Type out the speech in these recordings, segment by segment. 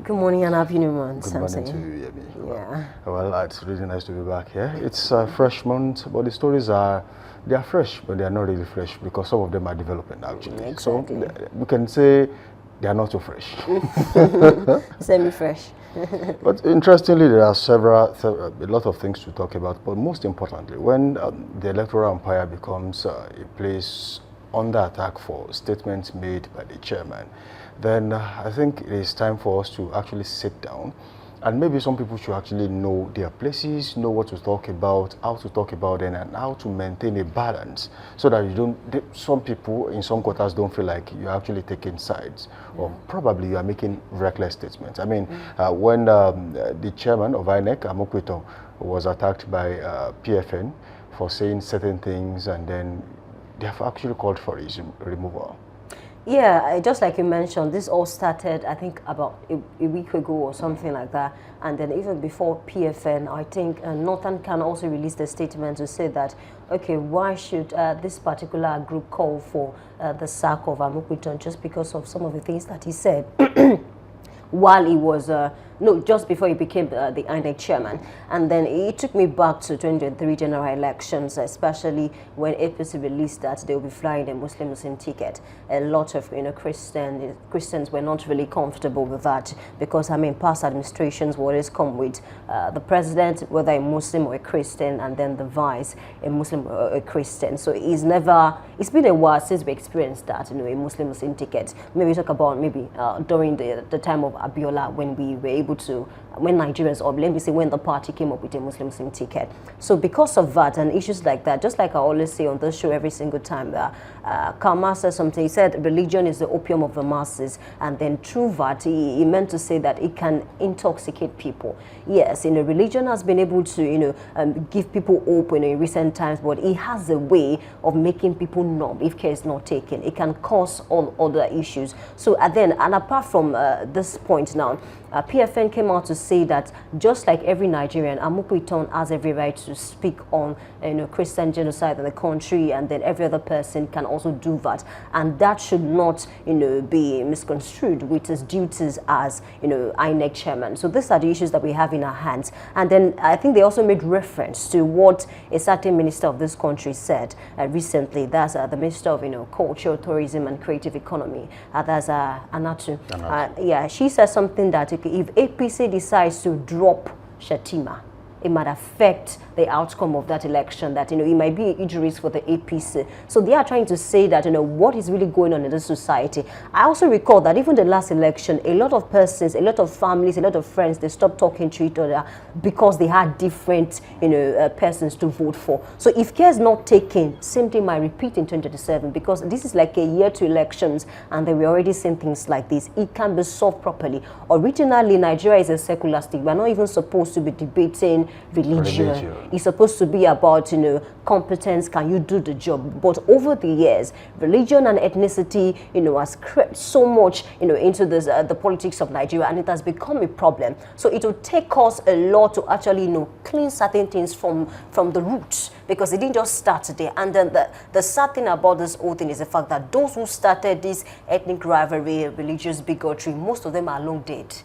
Good morning and happy new month. Good morning to you, Yemi. Yeah. Well, it's really nice to be back here. It's a fresh month, but the stories they are fresh, but they are not really fresh because some of them are developing actually. Exactly. So we can say they are not so fresh. Semi-fresh. But interestingly, there are a lot of things to talk about. But most importantly, when the electoral empire becomes a place under attack for statements made by the chairman, then I think it is time for us to actually sit down, and maybe some people should actually know their places, know what to talk about, how to talk about it, and how to maintain a balance so that you don't, some people in some quarters don't feel like you're actually taking sides, or probably you are making reckless statements. I mean, when the chairman of INEC, Amokwito, was attacked by PFN for saying certain things, and then they have actually called for his removal. Yeah, just like you mentioned, this all started, I think, about a week ago or something like that. And then even before PFN, I think Northern can also released a statement to say that, okay, why should this particular group call for the sack of Amokwito just because of some of the things that he said while he was, just before he became the INEC chairman. And then it took me back to 2023 general elections, especially when APC released that they will be flying a Muslim ticket. A lot of Christians were not really comfortable with that because, I mean, past administrations will always come with the president, whether a Muslim or a Christian, and then the vice, a Muslim or a Christian. So it's been a while since we experienced that, a Muslim ticket. Maybe talk about during the time of Abiola, when we were able to, when Nigerians, or let me say when the party came up with a Muslim ticket. So because of that and issues like that, just like I always say on this show every single time, Karma says something. He said religion is the opium of the masses, and then through that he meant to say that it can intoxicate people. Yes, religion has been able to give people hope in recent times, but it has a way of making people numb if care is not taken. It can cause all other issues. So and apart from this point now, PFN came out to say that just like every Nigerian, Amokwito has every right to speak on Christian genocide in the country, and then every other person can also do that, and that should not be misconstrued with his duties as INEC chairman. So these are the issues that we have in our hands. And then I think they also made reference to what a certain minister of this country said recently. That's the Minister of Culture, Tourism and Creative Economy. That's Anatu. Yeah, she said something that if APC decides to drop Shatima, it might affect the outcome of that election, that it might be injuries for the APC. So they are trying to say that what is really going on in this society. I also recall that even the last election, a lot of persons, a lot of families, a lot of friends, they stopped talking to each other because they had different persons to vote for. So if care is not taken, same thing might repeat in 2027, because this is like a year to elections, and then we're already seeing things like this. It can be solved properly. Originally, Nigeria is a secular state. We're not even supposed to be debating religion. It's supposed to be about competence. Can you do the job? But over the years, religion and ethnicity has crept so much into this the politics of Nigeria, and it has become a problem. So it will take us a lot to actually clean certain things from the roots, because it didn't just start today. And then the sad thing about this whole thing is the fact that those who started this ethnic rivalry, religious bigotry, most of them are long dead.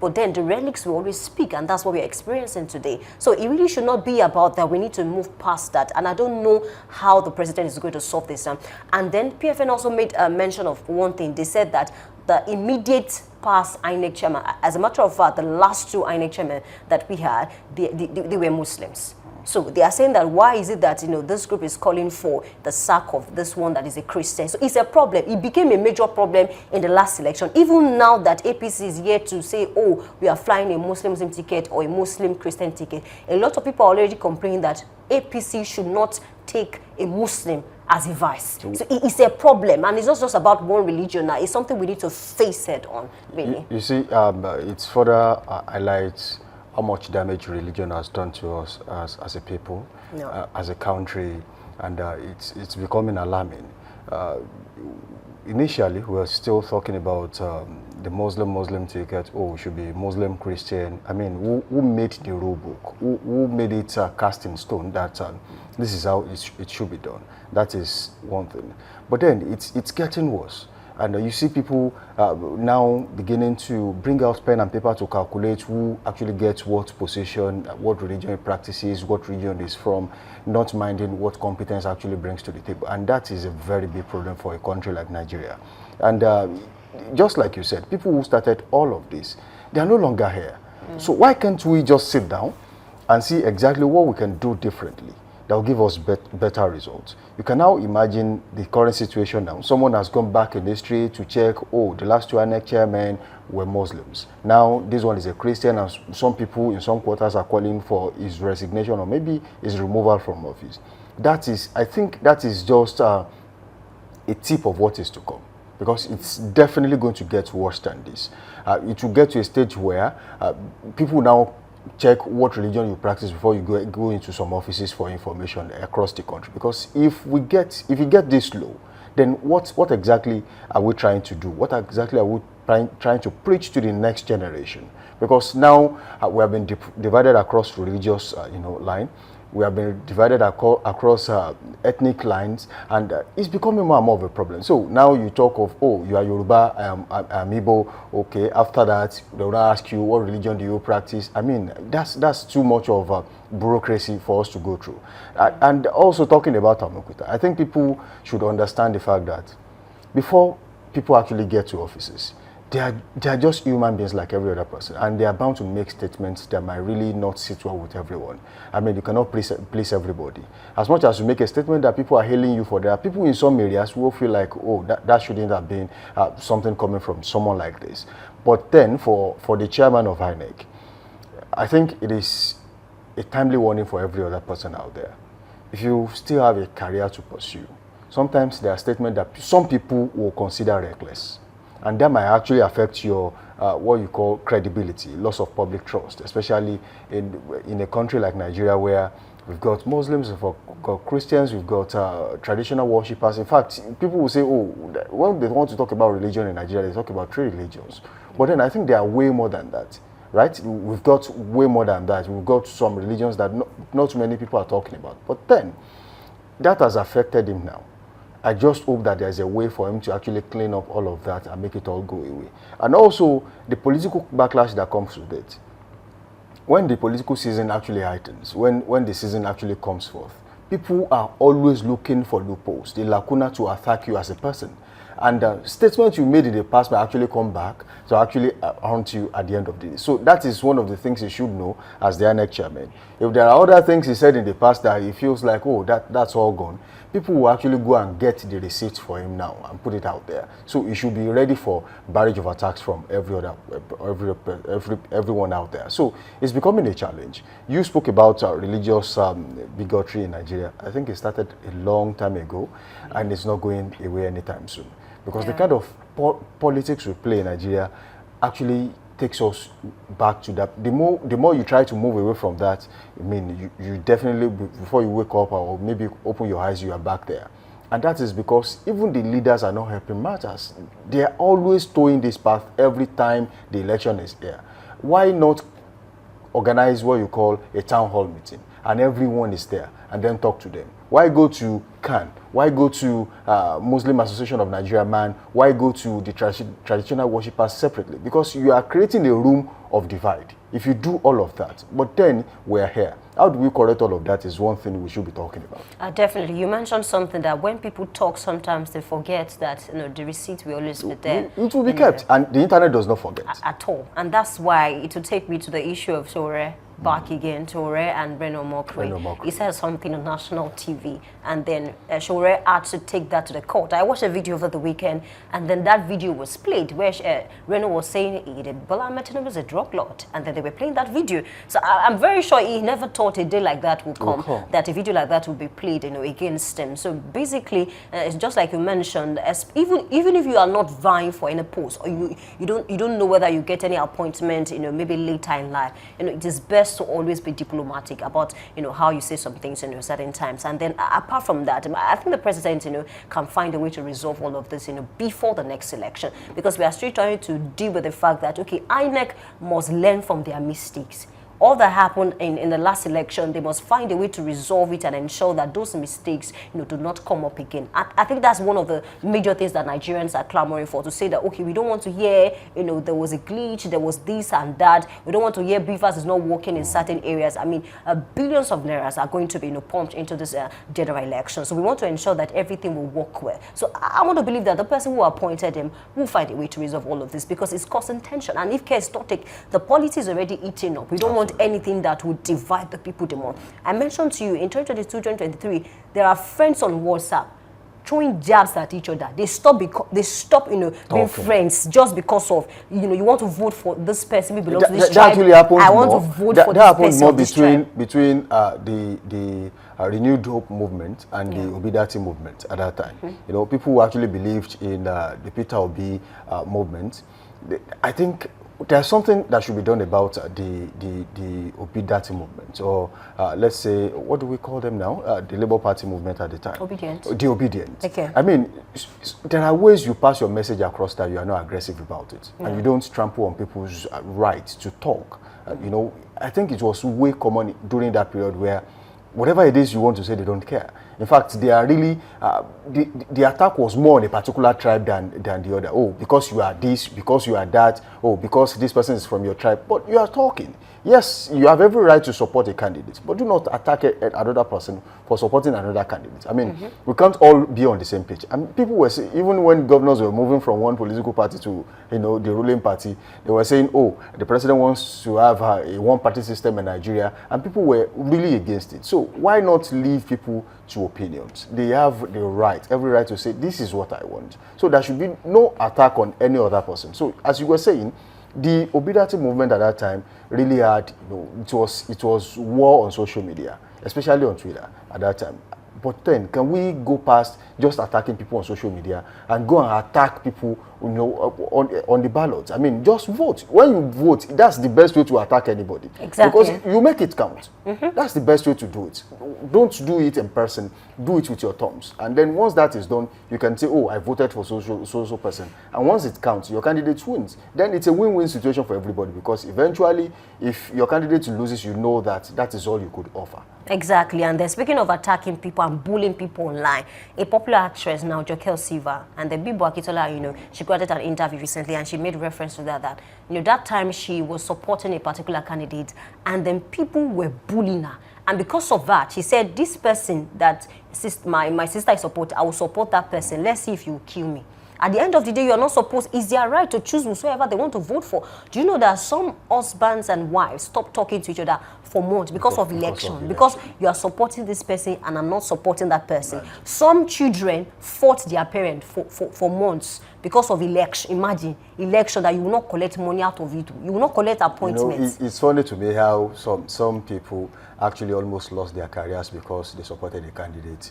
But then the relics will always speak, and that's what we're experiencing today. So it really should not be about that. We need to move past that. And I don't know how the president is going to solve this. And then PFN also made a mention of one thing. They said that the immediate past INEC chairman, as a matter of fact, the last two INEC chairmen that we had, they were Muslims. So they are saying that why is it that this group is calling for the sack of this one that is a Christian? So it's a problem. It became a major problem in the last election. Even now that APC is here to say, oh, we are flying a Muslim ticket or a Muslim Christian ticket, a lot of people are already complaining that APC should not take a Muslim as a vice. So it's a problem, and it's not just about one religion now. It's something we need to face head on, really. You see, it's further highlights how much damage religion has done to us as a people, as a country, and it's becoming alarming. Initially, we were still talking about the Muslim ticket. Oh, it should be Muslim Christian. I mean, who made the rule book? Who made it cast in stone that this is how it should be done? That is one thing. But then it's getting worse. And you see people now beginning to bring out pen and paper to calculate who actually gets what position, what religion he practices, what religion is from, not minding what competence actually brings to the table. And that is a very big problem for a country like Nigeria. And just like you said, people who started all of this, they are no longer here. So why can't we just sit down and see exactly what we can do differently that will give us better results? You can now imagine the current situation now. Someone has gone back in history to check, oh, the last two INEC chairmen were Muslims. Now, this one is a Christian, and some people in some quarters are calling for his resignation or maybe his removal from office. That is, I think that is just a tip of what is to come, because it's definitely going to get worse than this. It will get to a stage where people now check what religion you practice before you go into some offices for information across the country. Because if you get this low, then what exactly are we trying to do? What exactly are we trying to preach to the next generation? Because now we have been divided across religious line. We have been divided across ethnic lines, and it's becoming more and more of a problem. So now you talk of, oh, you are Yoruba, I'm Igbo, okay, after that, they will ask you, what religion do you practice? I mean, that's too much of bureaucracy for us to go through. And also talking about Amokuta, I think people should understand the fact that before people actually get to offices, they are just human beings like every other person, and they are bound to make statements that might really not sit well with everyone. I mean, you cannot please everybody. As much as you make a statement that people are hailing you for, there are people in some areas who will feel like, oh, that shouldn't have been something coming from someone like this. But then for the chairman of INEC, I think it is a timely warning for every other person out there. If you still have a career to pursue, sometimes there are statements that some people will consider reckless. And that might actually affect your what you call credibility, loss of public trust, especially in a country like Nigeria, where we've got Muslims, we've got Christians, we've got traditional worshippers. In fact, people will say, oh, when they want to talk about religion in Nigeria, they talk about 3 religions. But then I think there are way more than that, right? We've got way more than that. We've got some religions that not many people are talking about. But then, that has affected him now. I just hope that there's a way for him to actually clean up all of that and make it all go away. And also, the political backlash that comes with it. When the political season actually heightens, when the season actually comes forth, people are always looking for loopholes, the lacuna to attack you as a person. And statements you made in the past may actually come back to actually haunt you at the end of the day. So that is one of the things you should know as the INEC chairman. If there are other things he said in the past that he feels like, oh, that's all gone, people will actually go and get the receipts for him now and put it out there. So you should be ready for barrage of attacks from everyone out there. So it's becoming a challenge. You spoke about religious bigotry in Nigeria. I think it started a long time ago, and it's not going away anytime soon. Because the kind of politics we play in Nigeria actually takes us back to that. The more you try to move away from that, I mean, you definitely, before you wake up or maybe open your eyes, you are back there. And that is because even the leaders are not helping matters. They are always towing this path every time the election is here. Why not organize what you call a town hall meeting and everyone is there and then talk to them? Why go to CAN? Why go to Muslim Association of Nigeria Man? Why go to the traditional worshippers separately? Because you are creating a room of divide if you do all of that. But then we're here. How do we correct all of that is one thing we should be talking about. Definitely. You mentioned something that when people talk, sometimes they forget that the receipt will always be there. It will be kept, and the internet does not forget. At all. And that's why it will take me to the issue of Tore back again, Tore and Reno Mokri. He said something on national TV, and then Tore had to take that to the court. I watched a video over the weekend, and then that video was played where Reno was saying Bola Ahmed Tinubu was a drug lord, and then they were playing that video. So I'm very sure he never thought a day like that would come, that a video like that would be played, against him. So basically, it's just like you mentioned, even if you are not vying for any post, or you don't know whether you get any appointment, maybe later in life, it is best to always be diplomatic about how you say some things in certain times. And then apart from that, I think the president can find a way to resolve all of this before the next election, because we are still trying to deal with the fact that INEC must learn from their mistakes. all that happened in the last election, they must find a way to resolve it and ensure that those mistakes, do not come up again. I think that's one of the major things that Nigerians are clamoring for, to say that, okay, we don't want to hear, there was a glitch, there was this and that. We don't want to hear Beavers is not working in certain areas. I mean, billions of nairas are going to be, pumped into this general election. So we want to ensure that everything will work well. So I want to believe that the person who appointed him will find a way to resolve all of this, because it's causing tension. And if care is not taken, the politics is already eating up. We don't want anything that would divide the people the more. I mentioned to you in 2022, 2023, there are friends on WhatsApp throwing jabs at each other. They stop being friends just because of, you want to vote for this person who belongs to this tribe. That really happens I want to vote for this person more of this tribe. between the Renewed Hope movement and the Obidati movement at that time. People who actually believed in the Peter Obi movement. I think there's something that should be done about the Obidati movement, or let's say, what do we call them now? The Labour Party movement at the time. Obedient. The Obedient. Okay. I mean, there are ways you pass your message across that you are not aggressive about it, and you don't trample on people's right to talk. I think it was way common during that period where whatever it is you want to say, they don't care. In fact, they are really, the attack was more on a particular tribe than the other. Oh, because you are this, because you are that, oh, because this person is from your tribe. But you are talking. Yes, you have every right to support a candidate, but do not attack another person for supporting another candidate. I mean, we can't all be on the same page. I mean, people were saying, even when governors were moving from one political party to, the ruling party, they were saying, oh, the president wants to have a one-party system in Nigeria, and people were really against it. So why not leave people to opinions? They have every right to say, this is what I want. So there should be no attack on any other person. So as you were saying, the Obidati movement at that time really had, it was war on social media, especially on Twitter at that time. But then, can we go past just attacking people on social media and go and attack people, on the ballots? I mean, just vote. When you vote, that's the best way to attack anybody. Exactly. Because you make it count. That's the best way to do it. Don't do it in person. Do it with your thumbs. And then once that is done, you can say, oh, I voted for so person. And once it counts, your candidate wins. Then it's a win-win situation for everybody, because eventually, if your candidate loses, you know that is all you could offer. Exactly. And then, speaking of attacking people and bullying people online, a popular actress now, Jokel Silva, and the Bibo Akitola, she granted an interview recently, and she made reference to that that time she was supporting a particular candidate, and then people were bullying her. And because of that, she said, this person that my sister is supporting, I will support that person. Let's see if you will kill me. At the end of the day, you are not supposed, it's their right to choose whosoever they want to vote for. Do you know that some husbands and wives stop talking to each other for months because of election? Because you are supporting this person and I'm not supporting that person. Right. Some children fought their parent for months because of election. Imagine, election that you will not collect money out of it. You will not collect appointments. It's funny to me how some people actually almost lost their careers because they supported a candidate,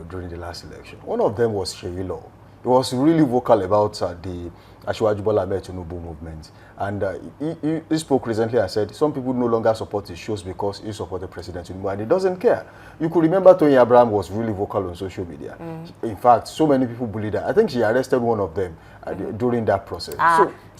during the last election. One of them was Sheyi Law. He was really vocal about the Asiwaju Bola Ahmed Tinubu movement. And he spoke recently and said some people no longer support his shows because he supported President Tinubu, and he doesn't care. You could remember Tony Abraham was really vocal on social media. In fact, so many people bullied her. I think she arrested one of them during that process.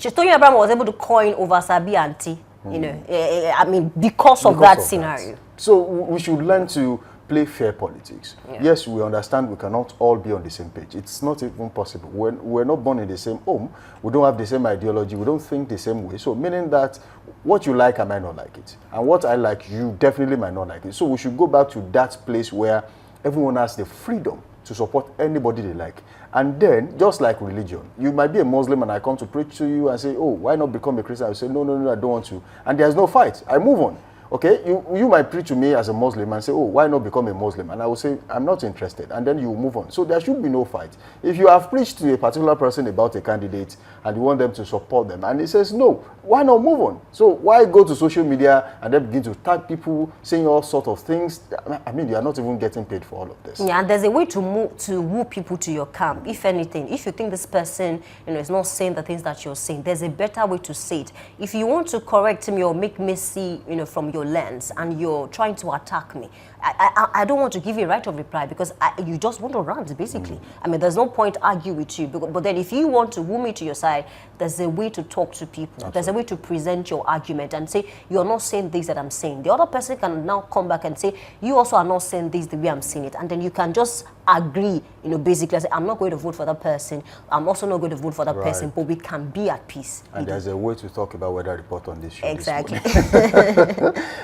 Tony Abraham was able to coin over Sabi Auntie, I mean, because of that scenario. So we should learn to play fair politics. Yeah. Yes, we understand we cannot all be on the same page. It's not even possible. We're not born in the same home. We don't have the same ideology. We don't think the same way. So meaning that what you like, I might not like it. And what I like, you definitely might not like it. So we should go back to that place where everyone has the freedom to support anybody they like. And then, just like religion, you might be a Muslim and I come to preach to you and say, oh, why not become a Christian? I say, no, I don't want to. And there's no fight. I move on. Okay, you might preach to me as a Muslim and say, oh, why not become a Muslim? And I will say, I'm not interested. And then you move on. So there should be no fight. If you have preached to a particular person about a candidate and you want them to support them, and he says, no, why not move on? So why go to social media and then begin to tag people, saying all sorts of things? I mean, you are not even getting paid for all of this. Yeah, and there's a way to woo people to your camp. If anything, if you think this person, is not saying the things that you're saying, there's a better way to say it. If you want to correct me or make me see, from your your lens and you're trying to attack me, I don't want to give you a right of reply because you just want to rant, basically. I mean, there's no point argue with you. But then if you want to woo me to your side, there's a way to talk to people. Absolutely. There's a way to present your argument and say, you're not saying this that I'm saying. The other person can now come back and say, you also are not saying this the way I'm saying it. And then you can just agree, basically say, I'm not going to vote for that person. I'm also not going to vote for that person, but we can be at peace. And there's a way to talk about whether report on this show. Exactly.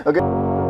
Okay.